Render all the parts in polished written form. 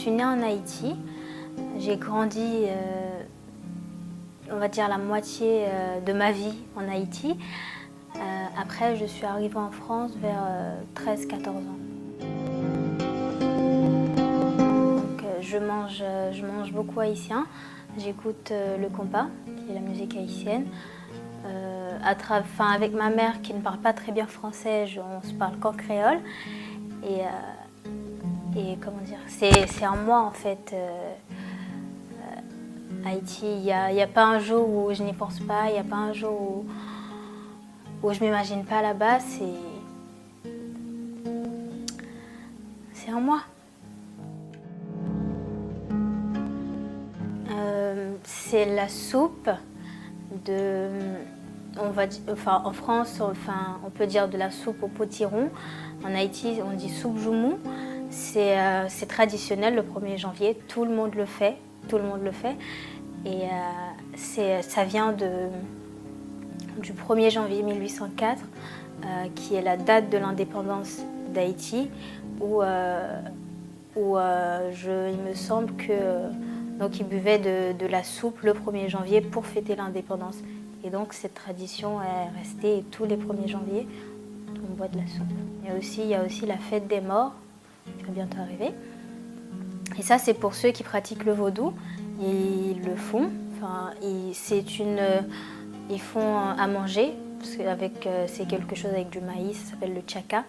suis née en Haïti. J'ai grandi, on va dire, la moitié de ma vie en Haïti. Après, je suis arrivée en France vers 13-14 ans. Donc, je mange beaucoup haïtien. J'écoute le compas, qui est la musique haïtienne. Avec ma mère qui ne parle pas très bien français, on se parle qu'en créole. Et comment dire, c'est en moi en fait. Haïti, il n'y a pas un jour où je n'y pense pas, il n'y a pas un jour où je ne m'imagine pas là-bas, c'est en moi. C'est la soupe de, en France, on peut dire de la soupe au potiron. En Haïti, on dit soupe joumou. C'est traditionnel le 1er janvier, tout le monde le fait. Et ça vient du 1er janvier 1804, qui est la date de l'indépendance d'Haïti, où il me semble qu'ils buvaient de la soupe le 1er janvier pour fêter l'indépendance. Et donc cette tradition est restée, et tous les 1er janvier, on boit de la soupe. Il y a aussi la fête des morts, qui va bientôt arriver. Et ça, c'est pour ceux qui pratiquent le vaudou. Ils le font. Ils font à manger, parce que c'est quelque chose avec du maïs, ça s'appelle le tchaka.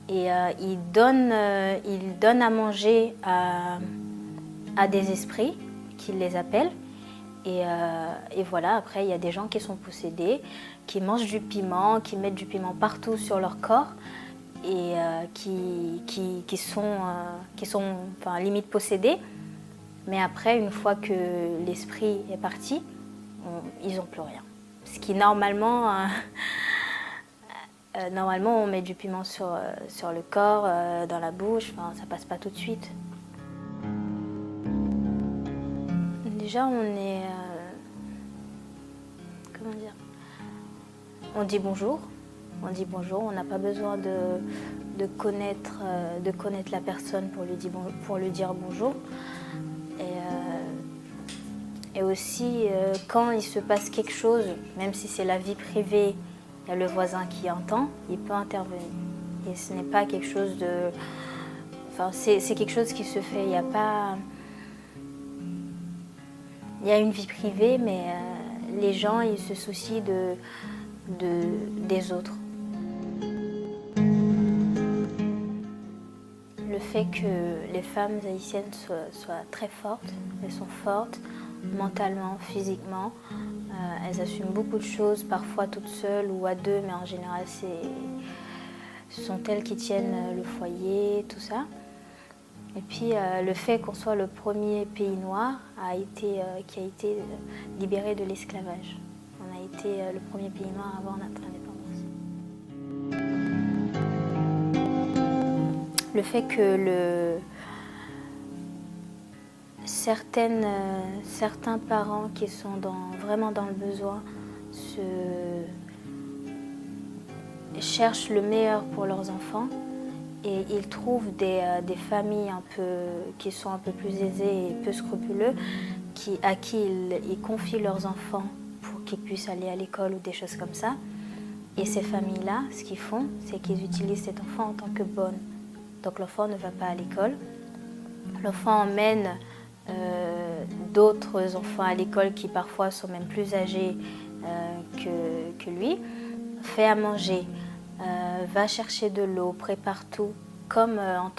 Et ils donnent à manger à des esprits, qu'ils les appellent. Et voilà, après, il y a des gens qui sont possédés, qui mangent du piment, qui mettent du piment partout sur leur corps, et qui sont limite possédés. Mais après, une fois que l'esprit est parti, ils n'ont plus rien. Ce qui, normalement, on met du piment sur le corps, dans la bouche, ça passe pas tout de suite. Déjà, on est... comment dire ? On dit bonjour. On n'a pas besoin de connaître la personne pour lui dire bonjour. Et aussi, quand il se passe quelque chose, même si c'est la vie privée, il y a le voisin qui entend, il peut intervenir. Et ce n'est pas quelque chose de... c'est quelque chose qui se fait. Il y a une vie privée, mais les gens, ils se soucient des autres. Le fait que les femmes haïtiennes soient très fortes, elles sont fortes mentalement, physiquement, elles assument beaucoup de choses, parfois toutes seules ou à deux, mais en général ce sont elles qui tiennent le foyer, tout ça. Et puis le fait qu'on soit le premier pays noir qui a été libéré de l'esclavage. On a été le premier pays noir à avoir notre indépendance. Le fait que certains parents qui sont vraiment dans le besoin cherchent le meilleur pour leurs enfants et ils trouvent des familles qui sont un peu plus aisées et peu scrupuleux à qui ils confient leurs enfants pour qu'ils puissent aller à l'école ou des choses comme ça. Et ces familles-là, ce qu'ils font, c'est qu'ils utilisent cet enfant en tant que bonne. Donc l'enfant ne va pas à l'école. L'enfant emmène d'autres enfants à l'école qui parfois sont même plus âgés que lui, fait à manger, va chercher de l'eau, prépare tout comme un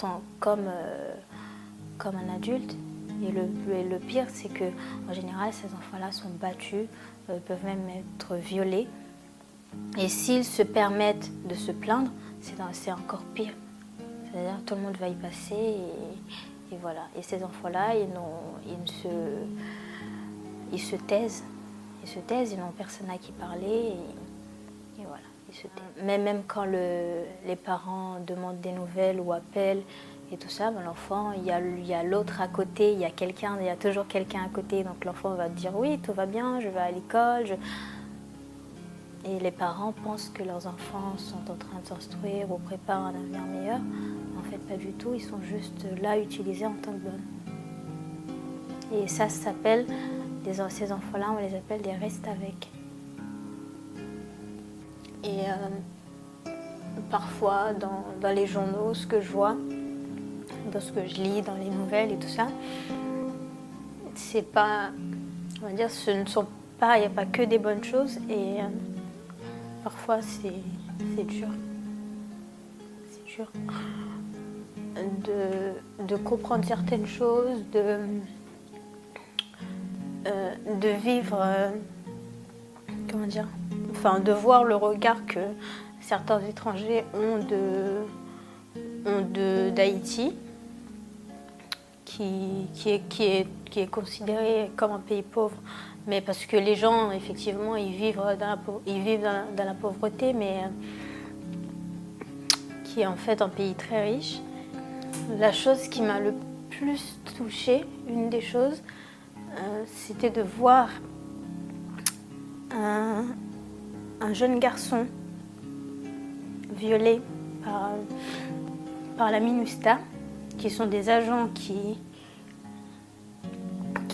adulte. Et le pire, c'est qu'en général, ces enfants-là sont battus, peuvent même être violés. Et s'ils se permettent de se plaindre, c'est encore pire. C'est-à-dire que tout le monde va y passer et voilà. Et ces enfants-là, ils se taisent. Ils n'ont personne à qui parler et voilà, ils se taisent. Mais même quand les parents demandent des nouvelles ou appellent et tout ça, l'enfant, il y a l'autre à côté, il y a toujours quelqu'un à côté. Donc l'enfant va dire oui, tout va bien, je vais à l'école. Et les parents pensent que leurs enfants sont en train de s'instruire ou préparent un avenir meilleur. En fait, pas du tout, ils sont juste là utilisés en tant que bonnes. Et ça s'appelle, ces enfants-là, on les appelle des restes avec. Et parfois, dans les journaux, ce que je vois, dans ce que je lis, dans les nouvelles et tout ça, c'est pas, on va dire, ce ne sont pas, il n'y a pas que des bonnes choses et parfois c'est dur. C'est dur de comprendre certaines choses, de vivre, comment dire, enfin de voir le regard que certains étrangers ont d'Haïti, qui est considéré comme un pays pauvre, mais parce que les gens, effectivement, ils vivent dans la pauvreté, mais qui est en fait un pays très riche. La chose qui m'a le plus touchée, une des choses, c'était de voir un jeune garçon violé par la MINUSTAH, qui sont des agents qui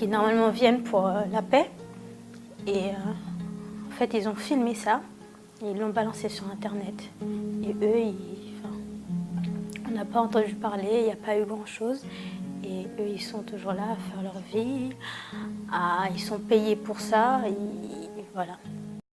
normalement viennent pour la paix. Et en fait, ils ont filmé ça et ils l'ont balancé sur Internet. Et eux, on n'a pas entendu parler, il n'y a pas eu grand-chose. Et eux, ils sont toujours là à faire leur vie. Ils sont payés pour ça. Voilà.